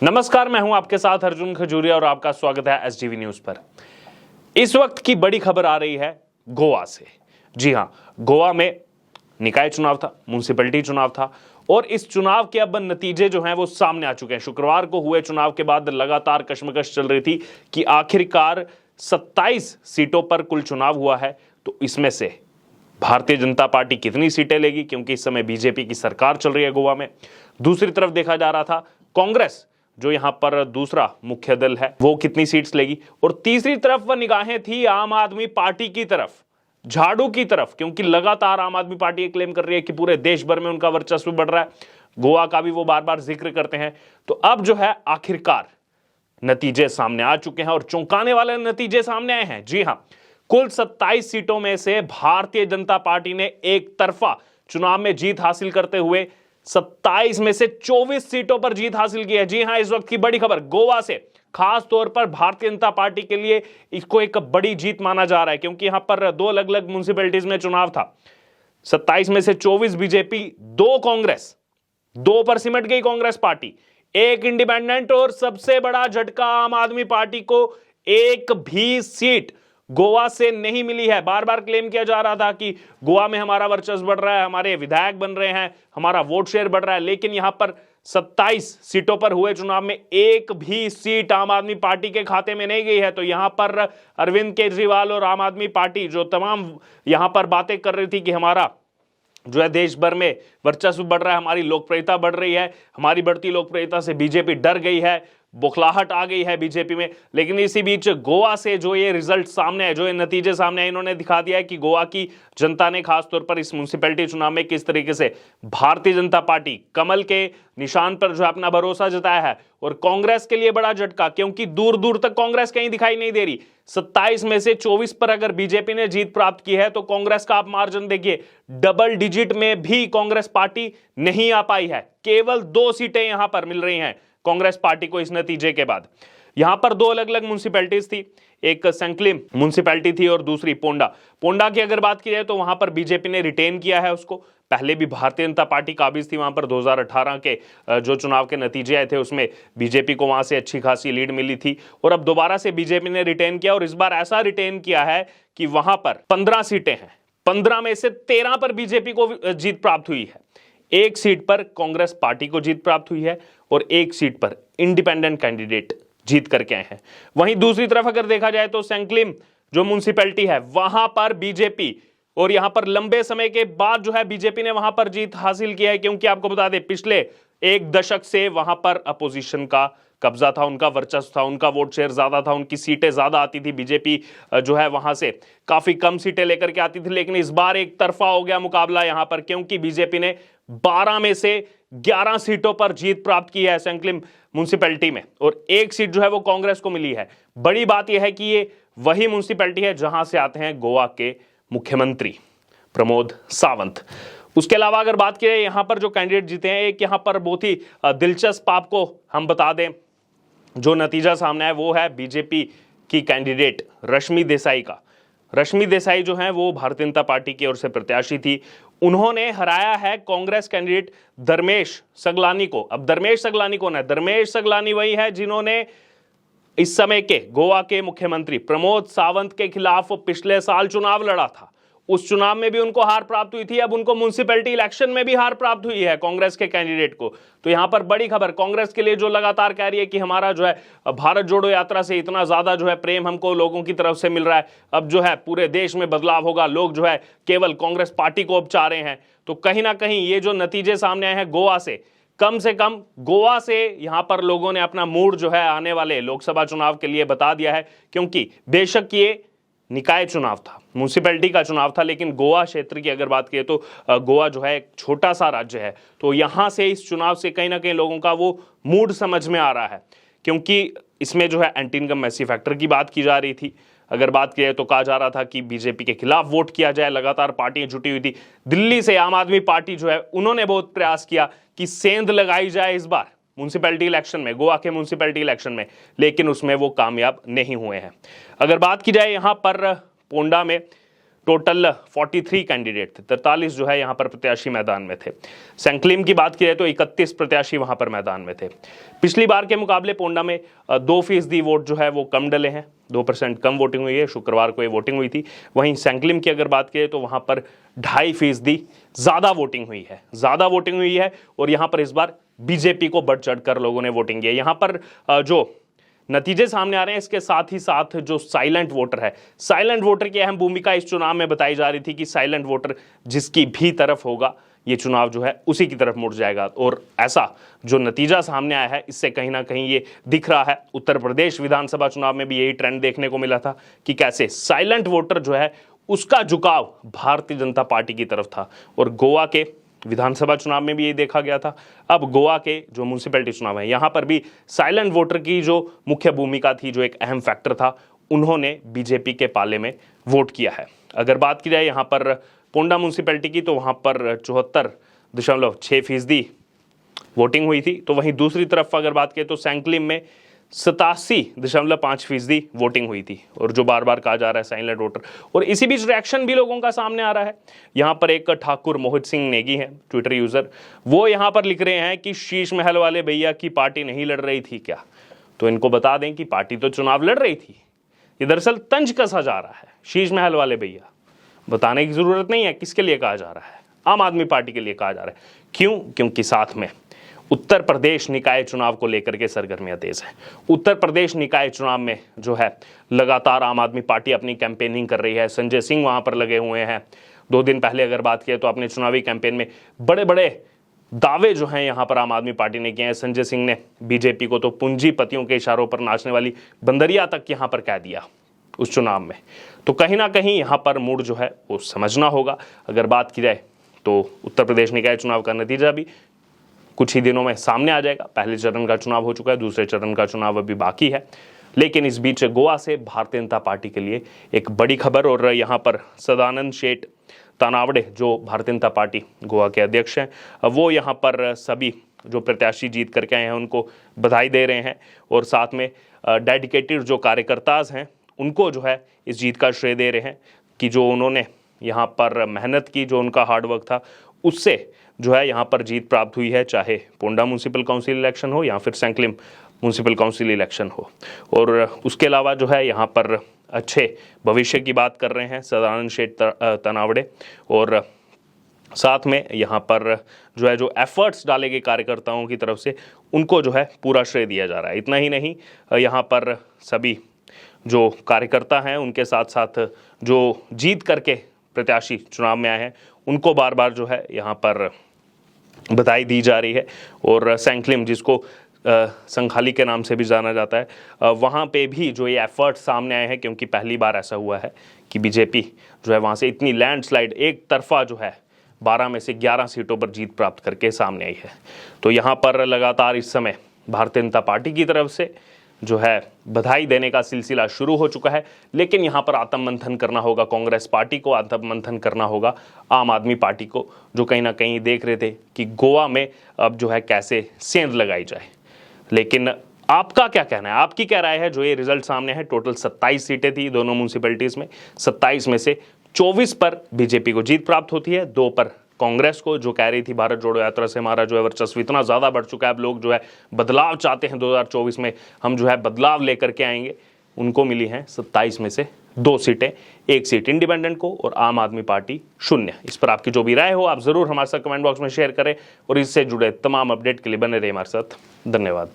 नमस्कार, मैं हूं आपके साथ अर्जुन खजूरिया और आपका स्वागत है एसडीवी न्यूज पर। इस वक्त की बड़ी खबर आ रही है गोवा से। जी हां, गोवा में निकाय चुनाव था, म्युनिसिपैलिटी चुनाव था और इस चुनाव के अब नतीजे जो हैं वो सामने आ चुके हैं। शुक्रवार को हुए चुनाव के बाद लगातार कशमकश चल रही थी कि आखिरकार 27 सीटों पर कुल चुनाव हुआ है, तो इसमें से भारतीय जनता पार्टी कितनी सीटें लेगी, क्योंकि इस समय बीजेपी की सरकार चल रही है गोवा में। दूसरी तरफ देखा जा रहा था कांग्रेस, जो यहां पर दूसरा मुख्य दल है, वो कितनी सीट्स लेगी। और तीसरी तरफ वह निगाहें थी आम आदमी पार्टी की तरफ, झाड़ू की तरफ, क्योंकि लगातार आम आदमी पार्टी ये क्लेम कर रही है कि पूरे देश भर में उनका वर्चस्व बढ़ रहा है। गोवा का भी वो बार बार जिक्र करते हैं। तो अब जो है आखिरकार नतीजे सामने आ चुके हैं और चौंकाने वाले नतीजे सामने आए हैं। जी हां, कुल 27 सीटों में से भारतीय जनता पार्टी ने एक तरफा चुनाव में जीत हासिल करते हुए 27 में से 24 सीटों पर जीत हासिल की है। जी हां, इस वक्त की बड़ी खबर गोवा से, खास तौर पर भारतीय जनता पार्टी के लिए इसको एक बड़ी जीत माना जा रहा है, क्योंकि यहां पर दो अलग अलग म्युनिसिपैलिटीज में चुनाव था। 27 में से 24 बीजेपी, 2 कांग्रेस, 2 पर सिमट गई कांग्रेस पार्टी, 1 इंडिपेंडेंट और सबसे बड़ा झटका आम आदमी पार्टी को एक भी सीट गोवा से नहीं मिली है। बार बार क्लेम किया जा रहा था कि गोवा में हमारा वर्चस्व बढ़ रहा है, हमारे विधायक बन रहे हैं, हमारा वोट शेयर बढ़ रहा है, लेकिन यहां पर 27 सीटों पर हुए चुनाव में एक भी सीट आम आदमी पार्टी के खाते में नहीं गई है। तो यहां पर अरविंद केजरीवाल और आम आदमी पार्टी जो तमाम यहां पर बातें कर रही थी कि हमारा जो है देश भर में वर्चस्व बढ़ रहा है, हमारी लोकप्रियता बढ़ रही है, हमारी बढ़ती लोकप्रियता से बीजेपी डर गई है, बुखलाहट आ गई है बीजेपी में। लेकिन इसी बीच गोवा से जो ये रिजल्ट सामने है, जो ये नतीजे सामने है, इन्होंने दिखा दिया है कि गोवा की जनता ने खासतौर पर इस म्युनिसिपैलिटी चुनाव में किस तरीके से भारतीय जनता पार्टी कमल के निशान पर जो है अपना भरोसा जताया है। और कांग्रेस के लिए बड़ा झटका, क्योंकि दूर दूर तक कांग्रेस कहीं दिखाई नहीं दे रही। 27 में से 24 पर अगर बीजेपी ने जीत प्राप्त की है, तो कांग्रेस का आप मार्जिन देखिए, डबल डिजिट में भी कांग्रेस पार्टी नहीं आ पाई है। केवल 2 सीटें यहां पर मिल रही हैं कांग्रेस पार्टी को इस नतीजे के बाद। यहां पर 2 अलग अलग म्युनिसिपैलिटीज थी, एक संकलिम म्युनिसिपैलिटी थी और दूसरी पोंडा। पोंडा की अगर बात की जाए तो वहां पर बीजेपी ने रिटेन किया है उसको। पहले भी भारतीय जनता पार्टी काबिज थी वहां पर। 2018 के जो चुनाव के नतीजे आए थे उसमें बीजेपी को वहां से अच्छी खासी लीड मिली थी, और अब दोबारा से बीजेपी ने रिटेन किया, और इस बार ऐसा रिटेन किया है कि वहां पर 15 सीटें हैं, 15 में से 13 पर बीजेपी को जीत प्राप्त हुई है, 1 सीट पर कांग्रेस पार्टी को जीत प्राप्त हुई है और 1 सीट पर इंडिपेंडेंट कैंडिडेट जीत करके आए हैं। वहीं दूसरी तरफ अगर देखा जाए तो संकलिम जो म्युनिसिपैलिटी है वहां पर बीजेपी, और यहां पर लंबे समय के बाद जो है बीजेपी ने वहां पर जीत हासिल किया है, क्योंकि आपको बता दें पिछले 1 दशक से वहां पर अपोजिशन का कब्जा था, उनका वर्चस्व था, उनका वोट शेयर ज्यादा था, उनकी सीटें ज्यादा आती थी। बीजेपी जो है वहां से काफी कम सीटें लेकर के आती थी, लेकिन इस बार एक तरफा हो गया मुकाबला यहां पर, क्योंकि बीजेपी ने 12 में से 11 सीटों पर जीत प्राप्त की है संकलिम म्युनिसिपैलिटी में, और 1 सीट जो है वो कांग्रेस को मिली है। बड़ी बात यह है कि ये वही म्युनिसिपैलिटी है जहां से आते हैं गोवा के मुख्यमंत्री प्रमोद सावंत। उसके अलावा अगर बात करें यहां पर जो कैंडिडेट जीते हैं, एक यहां पर बहुत ही दिलचस्प आपको हम बता दें जो नतीजा सामने है, वो है बीजेपी की कैंडिडेट रश्मि देसाई का। रश्मि देसाई जो है वो भारतीय जनता पार्टी की ओर से प्रत्याशी थी। उन्होंने हराया है कांग्रेस कैंडिडेट धर्मेश सगलानी को। अब धर्मेश सगलानी कौन है? धर्मेश सगलानी वही है जिन्होंने इस समय के गोवा के मुख्यमंत्री प्रमोद सावंत के खिलाफ पिछले साल चुनाव लड़ा था। उस चुनाव में भी उनको हार प्राप्त हुई थी। अब उनको म्युनिसिपैलिटी इलेक्शन में भी हार प्राप्त हुई है कांग्रेस के कैंडिडेट को। तो यहां पर बड़ी खबर कांग्रेस के लिए, जो लगातार कह रही है कि हमारा जो है भारत जोड़ो यात्रा से इतना ज्यादा जो है प्रेम हमको लोगों की तरफ से मिल रहा है, अब जो है पूरे देश में बदलाव होगा, लोग जो है केवल कांग्रेस पार्टी को अब चाह रहे हैं। तो कहीं ना कहीं ये जो नतीजे सामने आए हैं गोवा से कम गोवा से यहां पर लोगों ने अपना मूड जो है आने वाले लोकसभा चुनाव के लिए बता दिया है, क्योंकि बेशक ये निकाय चुनाव था, म्युनिसिपैलिटी का चुनाव था, लेकिन गोवा क्षेत्र की अगर बात करें तो गोवा जो है एक छोटा सा राज्य है। तो यहां से इस चुनाव से कहीं ना कहीं लोगों का वो मूड समझ में आ रहा है, क्योंकि इसमें जो है एंटी इनकम्बेंसी फैक्टर की बात की जा रही थी। अगर बात करें तो कहा जा रहा था कि बीजेपी के खिलाफ वोट किया जाए, लगातार पार्टियां जुटी हुई थी। दिल्ली से आम आदमी पार्टी जो है उन्होंने बहुत प्रयास किया कि सेंध लगाई जाए इस बार म्युनिसिपैलिटी इलेक्शन में, गोवा के म्युनिसिपैलिटी इलेक्शन में, लेकिन उसमें वो कामयाब नहीं हुए हैं। अगर बात की जाए यहां पर पोंडा में, टोटल 43 कैंडिडेट थे, 43 जो है यहाँ पर प्रत्याशी मैदान में थे। सैंक्लिम की बात की जाए तो 31 प्रत्याशी वहाँ पर मैदान में थे। पिछली बार के मुकाबले पोंडा में 2% वोट जो है वो कम डले हैं, 2% कम वोटिंग हुई है, शुक्रवार को ये वोटिंग हुई थी। वहीं सैंक्लिम की अगर बात करें तो वहाँ पर 2.5% ज़्यादा वोटिंग हुई है, और यहाँ पर इस बार बीजेपी को बढ़ चढ़ कर लोगों ने वोटिंग की है। यहाँ पर जो नतीजे सामने आ रहे हैं, इसके साथ ही साथ जो साइलेंट वोटर है, साइलेंट वोटर की अहम भूमिका इस चुनाव में बताई जा रही थी कि साइलेंट वोटर जिसकी भी तरफ होगा ये चुनाव जो है उसी की तरफ मुड़ जाएगा। और ऐसा जो नतीजा सामने आया है, इससे कहीं ना कहीं ये दिख रहा है। उत्तर प्रदेश विधानसभा चुनाव में भी यही ट्रेंड देखने को मिला था कि कैसे साइलेंट वोटर जो है उसका झुकाव भारतीय जनता पार्टी की तरफ था, और गोवा के विधानसभा चुनाव में भी यही देखा गया था। अब गोवा के जो म्यूनिसिपैलिटी चुनाव है, यहाँ पर भी साइलेंट वोटर की जो मुख्य भूमिका थी, जो एक अहम फैक्टर था, उन्होंने बीजेपी के पाले में वोट किया है। अगर बात की जाए यहाँ पर पोंडा म्यूनिसिपैलिटी की, तो वहाँ पर 74.6% वोटिंग हुई थी। तो वहीं दूसरी तरफ अगर बात करें तो सैंक्लिम में 87.5% वोटिंग हुई थी, और जो बार बार कहा जा रहा है साइलेंट वोटर। और इसी बीच रिएक्शन भी लोगों का सामने आ रहा है। यहाँ पर एक ठाकुर मोहित सिंह नेगी हैं, ट्विटर यूजर, वो यहाँ पर लिख रहे हैं कि शीश महल वाले भैया की पार्टी नहीं लड़ रही थी क्या? तो इनको बता दें कि पार्टी तो चुनाव लड़ रही थी, ये दरअसल तंज कसा जा रहा है। शीश महल वाले भैया बताने की जरूरत नहीं है किसके लिए कहा जा रहा है, आम आदमी पार्टी के लिए कहा जा रहा है। क्यों? क्योंकि साथ में उत्तर प्रदेश निकाय चुनाव को लेकर के सरगर्मियां तेज हैं। उत्तर प्रदेश निकाय चुनाव में जो है लगातार आम आदमी पार्टी अपनी कैंपेनिंग कर रही है। संजय सिंह वहां पर लगे हुए हैं। 2 दिन पहले अगर बात करें तो अपने चुनावी कैंपेन में बड़े बड़े दावे जो हैं यहाँ पर आम आदमी पार्टी ने किए हैं। संजय सिंह ने बीजेपी को तो पूंजीपतियों के इशारों पर नाचने वाली बंदरिया तक यहाँ पर कह दिया उस चुनाव में। तो कहीं ना कहीं यहाँ पर मूड जो है वो समझना होगा। अगर बात की जाए तो उत्तर प्रदेश निकाय चुनाव का नतीजा भी कुछ ही दिनों में सामने आ जाएगा। पहले चरण का चुनाव हो चुका है, दूसरे चरण का चुनाव अभी बाकी है। लेकिन इस बीच गोवा से भारतीय जनता पार्टी के लिए एक बड़ी खबर, और यहाँ पर सदानंद शेठ तानावड़े जो भारतीय जनता पार्टी गोवा के अध्यक्ष हैं, वो यहाँ पर सभी जो प्रत्याशी जीत करके आए हैं उनको बधाई दे रहे हैं, और साथ में डेडिकेटेड जो कार्यकर्ताज हैं उनको जो है इस जीत का श्रेय दे रहे हैं कि जो उन्होंने यहाँ पर मेहनत की, जो उनका हार्डवर्क था, उससे जो है यहाँ पर जीत प्राप्त हुई है। चाहे पोंडा म्यूनिसिपल काउंसिल इलेक्शन हो या फिर सैंक्लिम म्यूनिसिपल काउंसिल इलेक्शन हो। और उसके अलावा जो है यहाँ पर अच्छे भविष्य की बात कर रहे हैं सदानंद शेठ तानावड़े, और साथ में यहाँ पर जो है जो एफर्ट्स डाले गए कार्यकर्ताओं की तरफ से उनको जो है पूरा श्रेय दिया जा रहा है। इतना ही नहीं, यहाँ पर सभी जो कार्यकर्ता हैं उनके साथ साथ जो जीत करके प्रत्याशी चुनाव में आए हैं उनको बार बार जो है यहाँ पर बधाई दी जा रही है। और सैंक्लिम, जिसको संखाली के नाम से भी जाना जाता है, वहाँ पे भी जो ये एफर्ट सामने आए हैं, क्योंकि पहली बार ऐसा हुआ है कि बीजेपी जो है वहाँ से इतनी लैंडस्लाइड एक तरफा जो है 12 में से 11 सीटों पर जीत प्राप्त करके सामने आई है। तो यहाँ पर लगातार इस समय भारतीय जनता पार्टी की तरफ से जो है बधाई देने का सिलसिला शुरू हो चुका है। लेकिन यहाँ पर आत्ममंथन करना होगा कांग्रेस पार्टी को, आत्ममंथन करना होगा आम आदमी पार्टी को, जो कहीं ना कहीं देख रहे थे कि गोवा में अब जो है कैसे सेंध लगाई जाए। लेकिन आपका क्या कहना है, आपकी क्या राय है? जो ये रिजल्ट सामने है, टोटल 27 सीटें थी दोनों म्यूनिसिपैलिटीज में, 27 में से 24 पर बीजेपी को जीत प्राप्त होती है, 2 पर कांग्रेस को, जो कह रही थी भारत जोड़ो यात्रा से हमारा जो है वर्चस्व इतना ज़्यादा बढ़ चुका है, अब लोग जो है बदलाव चाहते हैं, 2024 में हम जो है बदलाव लेकर के आएंगे। उनको मिली हैं 27 में से 2 सीटें, 1 सीट इंडिपेंडेंट को, और आम आदमी पार्टी 0। इस पर आपकी जो भी राय हो आप ज़रूर हमारे साथ कमेंट बॉक्स में शेयर करें, और इससे जुड़े तमाम अपडेट के लिए बने रहे हमारे साथ। धन्यवाद।